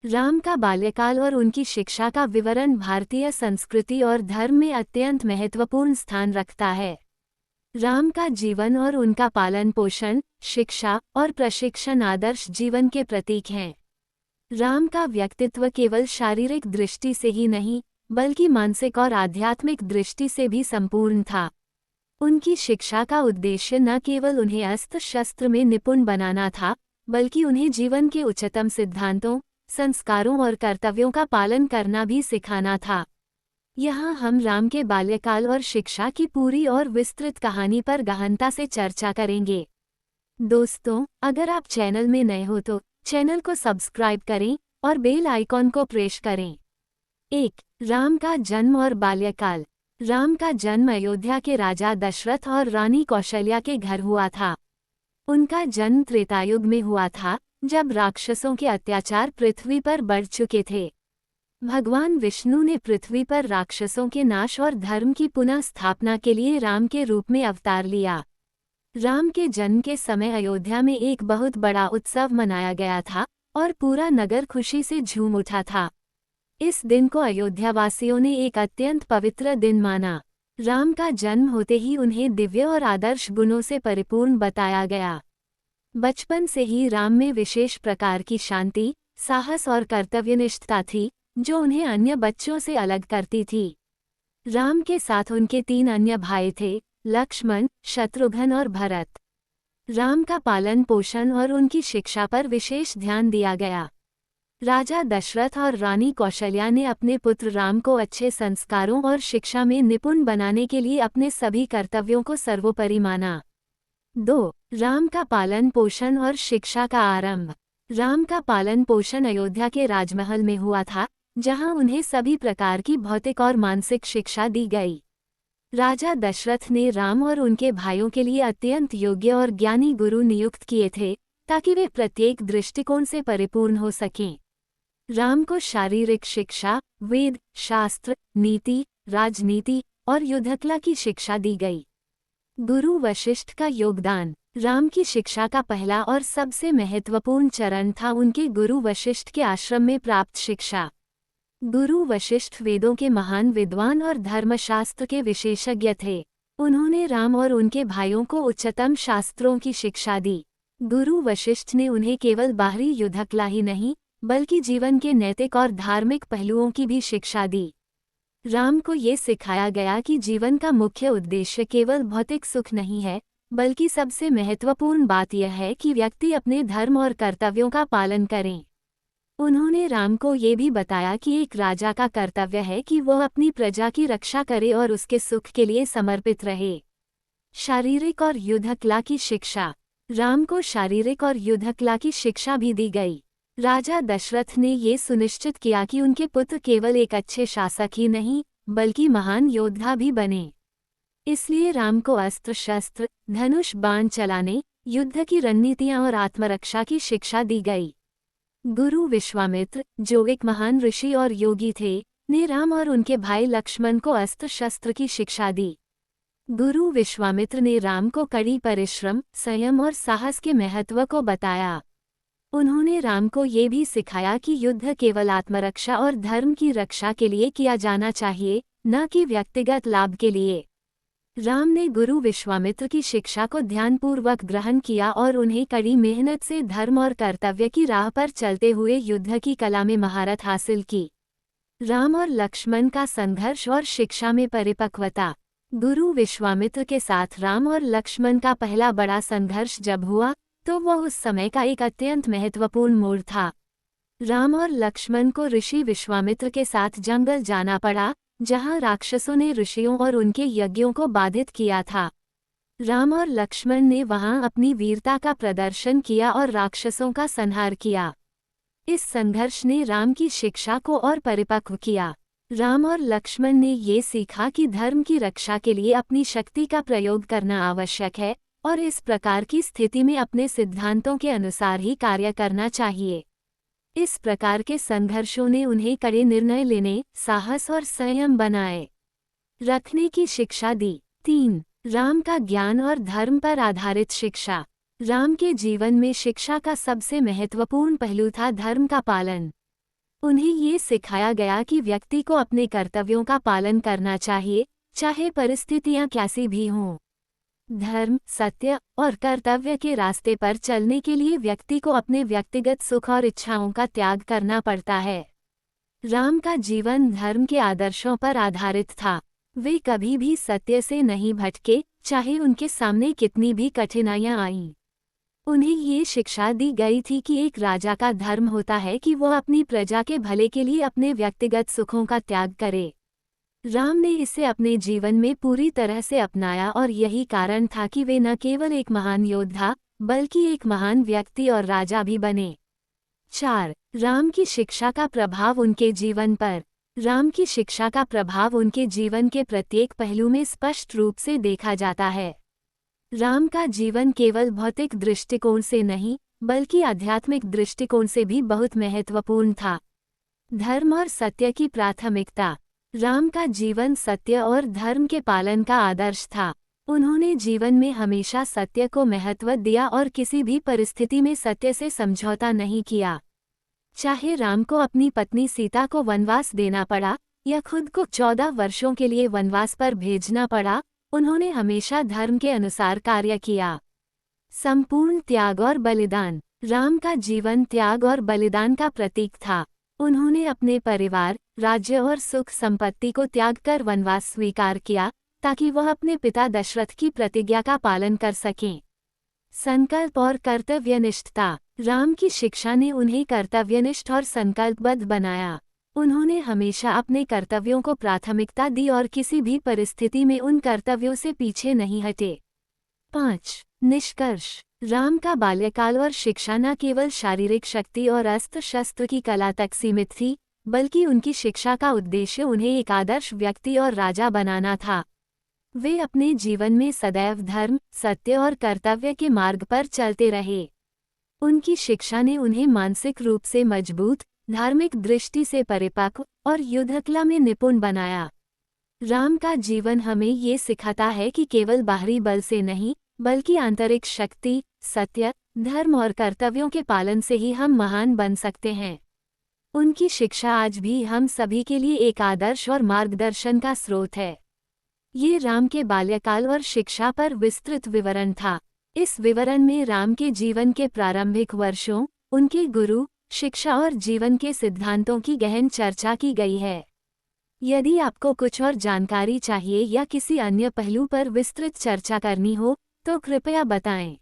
राम का बाल्यकाल और उनकी शिक्षा का विवरण भारतीय संस्कृति और धर्म में अत्यंत महत्वपूर्ण स्थान रखता है। राम का जीवन और उनका पालन पोषण, शिक्षा और प्रशिक्षण आदर्श जीवन के प्रतीक हैं। राम का व्यक्तित्व केवल शारीरिक दृष्टि से ही नहीं, बल्कि मानसिक और आध्यात्मिक दृष्टि से भी संपूर्ण था। उनकी शिक्षा का उद्देश्य न केवल उन्हें अस्त्र शस्त्र में निपुण बनाना था, बल्कि उन्हें जीवन के उच्चतम सिद्धांतों, संस्कारों और कर्तव्यों का पालन करना भी सिखाना था। यहाँ हम राम के बाल्यकाल और शिक्षा की पूरी और विस्तृत कहानी पर गहनता से चर्चा करेंगे। दोस्तों, अगर आप चैनल में नए हो तो चैनल को सब्सक्राइब करें और बेल आइकॉन को प्रेस करें। 1. राम का जन्म और बाल्यकाल। राम का जन्म अयोध्या के राजा दशरथ और रानी कौशल्या के घर हुआ था। उनका जन्म त्रेतायुग में हुआ था, जब राक्षसों के अत्याचार पृथ्वी पर बढ़ चुके थे। भगवान विष्णु ने पृथ्वी पर राक्षसों के नाश और धर्म की पुनः स्थापना के लिए राम के रूप में अवतार लिया। राम के जन्म के समय अयोध्या में एक बहुत बड़ा उत्सव मनाया गया था और पूरा नगर खुशी से झूम उठा था। इस दिन को अयोध्यावासियों ने एक अत्यंत पवित्र दिन माना। राम का जन्म होते ही उन्हें दिव्य और आदर्श गुणों से परिपूर्ण बताया गया। बचपन से ही राम में विशेष प्रकार की शांति, साहस और कर्तव्यनिष्ठता थी, जो उन्हें अन्य बच्चों से अलग करती थी। राम के साथ उनके 3 अन्य भाई थे, लक्ष्मण, शत्रुघ्न और भरत। राम का पालन पोषण और उनकी शिक्षा पर विशेष ध्यान दिया गया। राजा दशरथ और रानी कौशल्या ने अपने पुत्र राम को अच्छे संस्कारों और शिक्षा में निपुण बनाने के लिए अपने सभी कर्तव्यों को सर्वोपरि माना। 2. राम का पालन पोषण और शिक्षा का आरंभ। राम का पालन पोषण अयोध्या के राजमहल में हुआ था, जहां उन्हें सभी प्रकार की भौतिक और मानसिक शिक्षा दी गई। राजा दशरथ ने राम और उनके भाइयों के लिए अत्यंत योग्य और ज्ञानी गुरु नियुक्त किए थे, ताकि वे प्रत्येक दृष्टिकोण से परिपूर्ण हो सकें। राम को शारीरिक शिक्षा, वेद, शास्त्र, नीति, राजनीति और युद्धकला की शिक्षा दी गई। गुरु वशिष्ठ का योगदान। राम की शिक्षा का पहला और सबसे महत्वपूर्ण चरण था उनके गुरु वशिष्ठ के आश्रम में प्राप्त शिक्षा। गुरु वशिष्ठ वेदों के महान विद्वान और धर्मशास्त्र के विशेषज्ञ थे। उन्होंने राम और उनके भाइयों को उच्चतम शास्त्रों की शिक्षा दी। गुरु वशिष्ठ ने उन्हें केवल बाहरी युद्धकला ही नहीं, बल्कि जीवन के नैतिक और धार्मिक पहलुओं की भी शिक्षा दी। राम को ये सिखाया गया कि जीवन का मुख्य उद्देश्य केवल भौतिक सुख नहीं है, बल्कि सबसे महत्वपूर्ण बात यह है कि व्यक्ति अपने धर्म और कर्तव्यों का पालन करें। उन्होंने राम को ये भी बताया कि एक राजा का कर्तव्य है कि वह अपनी प्रजा की रक्षा करे और उसके सुख के लिए समर्पित रहे। शारीरिक और युद्धकला की शिक्षा। राम को शारीरिक और युद्धकला की शिक्षा भी दी गई। राजा दशरथ ने ये सुनिश्चित किया कि उनके पुत्र केवल एक अच्छे शासक ही नहीं, बल्कि महान योद्धा भी बने। इसलिए राम को अस्त्र शस्त्र, धनुष बाण चलाने, युद्ध की रणनीतियां और आत्मरक्षा की शिक्षा दी गई। गुरु विश्वामित्र, जो एक महान ऋषि और योगी थे, ने राम और उनके भाई लक्ष्मण को अस्त्र शस्त्र की शिक्षा दी। गुरु विश्वामित्र ने राम को कड़ी परिश्रम, संयम और साहस के महत्व को बताया। उन्होंने राम को ये भी सिखाया कि युद्ध केवल आत्मरक्षा और धर्म की रक्षा के लिए किया जाना चाहिए, न कि व्यक्तिगत लाभ के लिए। राम ने गुरु विश्वामित्र की शिक्षा को ध्यानपूर्वक ग्रहण किया और उन्हें कड़ी मेहनत से धर्म और कर्तव्य की राह पर चलते हुए युद्ध की कला में महारत हासिल की। राम और लक्ष्मण का संघर्ष और शिक्षा में परिपक्वता। गुरु विश्वामित्र के साथ राम और लक्ष्मण का पहला बड़ा संघर्ष जब हुआ, तो वह उस समय का एक अत्यंत महत्वपूर्ण मोड़ था। राम और लक्ष्मण को ऋषि विश्वामित्र के साथ जंगल जाना पड़ा, जहां राक्षसों ने ऋषियों और उनके यज्ञों को बाधित किया था। राम और लक्ष्मण ने वहां अपनी वीरता का प्रदर्शन किया और राक्षसों का संहार किया। इस संघर्ष ने राम की शिक्षा को और परिपक्व किया। राम और लक्ष्मण ने ये सीखा कि धर्म की रक्षा के लिए अपनी शक्ति का प्रयोग करना आवश्यक है और इस प्रकार की स्थिति में अपने सिद्धांतों के अनुसार ही कार्य करना चाहिए। इस प्रकार के संघर्षों ने उन्हें कड़े निर्णय लेने, साहस और संयम बनाए रखने की शिक्षा दी। 3. राम का ज्ञान और धर्म पर आधारित शिक्षा। राम के जीवन में शिक्षा का सबसे महत्वपूर्ण पहलू था धर्म का पालन। उन्हें ये सिखाया गया कि व्यक्ति को अपने कर्तव्यों का पालन करना चाहिए, चाहे परिस्थितियां कैसी भी हों। धर्म, सत्य और कर्तव्य के रास्ते पर चलने के लिए व्यक्ति को अपने व्यक्तिगत सुख और इच्छाओं का त्याग करना पड़ता है। राम का जीवन धर्म के आदर्शों पर आधारित था। वे कभी भी सत्य से नहीं भटके, चाहे उनके सामने कितनी भी कठिनाइयां आईं। उन्हें ये शिक्षा दी गई थी कि एक राजा का धर्म होता है कि वह अपनी प्रजा के भले के लिए अपने व्यक्तिगत सुखों का त्याग करे। राम ने इसे अपने जीवन में पूरी तरह से अपनाया और यही कारण था कि वे न केवल एक महान योद्धा बल्कि एक महान व्यक्ति और राजा भी बने। 4. राम की शिक्षा का प्रभाव उनके जीवन पर। राम की शिक्षा का प्रभाव उनके जीवन के प्रत्येक पहलू में स्पष्ट रूप से देखा जाता है। राम का जीवन केवल भौतिक दृष्टिकोण से नहीं बल्कि आध्यात्मिक दृष्टिकोण से भी बहुत महत्वपूर्ण था। धर्म और सत्य की प्राथमिकता। राम का जीवन सत्य और धर्म के पालन का आदर्श था। उन्होंने जीवन में हमेशा सत्य को महत्व दिया और किसी भी परिस्थिति में सत्य से समझौता नहीं किया। चाहे राम को अपनी पत्नी सीता को वनवास देना पड़ा या खुद को 14 वर्षों के लिए वनवास पर भेजना पड़ा, उन्होंने हमेशा धर्म के अनुसार कार्य किया। संपूर्ण त्याग और बलिदान। राम का जीवन त्याग और बलिदान का प्रतीक था। उन्होंने अपने परिवार, राज्य और सुख संपत्ति को त्याग कर वनवास स्वीकार किया ताकि वह अपने पिता दशरथ की प्रतिज्ञा का पालन कर सकें। संकल्प और कर्तव्यनिष्ठता। राम की शिक्षा ने उन्हें कर्तव्यनिष्ठ और संकल्पबद्ध बनाया। उन्होंने हमेशा अपने कर्तव्यों को प्राथमिकता दी और किसी भी परिस्थिति में उन कर्तव्यों से पीछे नहीं हटे। 5. निष्कर्ष। राम का बाल्यकाल और शिक्षा न केवल शारीरिक शक्ति और अस्त्र शस्त्र की कला तक सीमित थी, बल्कि उनकी शिक्षा का उद्देश्य उन्हें एक आदर्श व्यक्ति और राजा बनाना था। वे अपने जीवन में सदैव धर्म, सत्य और कर्तव्य के मार्ग पर चलते रहे। उनकी शिक्षा ने उन्हें मानसिक रूप से मजबूत, धार्मिक दृष्टि से परिपक्व और युद्धकला में निपुण बनाया। राम का जीवन हमें ये सिखाता है कि केवल बाहरी बल से नहीं बल्कि आंतरिक शक्ति, सत्य, धर्म और कर्तव्यों के पालन से ही हम महान बन सकते हैं। उनकी शिक्षा आज भी हम सभी के लिए एक आदर्श और मार्गदर्शन का स्रोत है। ये राम के बाल्यकाल और शिक्षा पर विस्तृत विवरण था। इस विवरण में राम के जीवन के प्रारंभिक वर्षों, उनके गुरु, शिक्षा और जीवन के सिद्धांतों की गहन चर्चा की गई है। यदि आपको कुछ और जानकारी चाहिए या किसी अन्य पहलू पर विस्तृत चर्चा करनी हो, तो कृपया बताएं।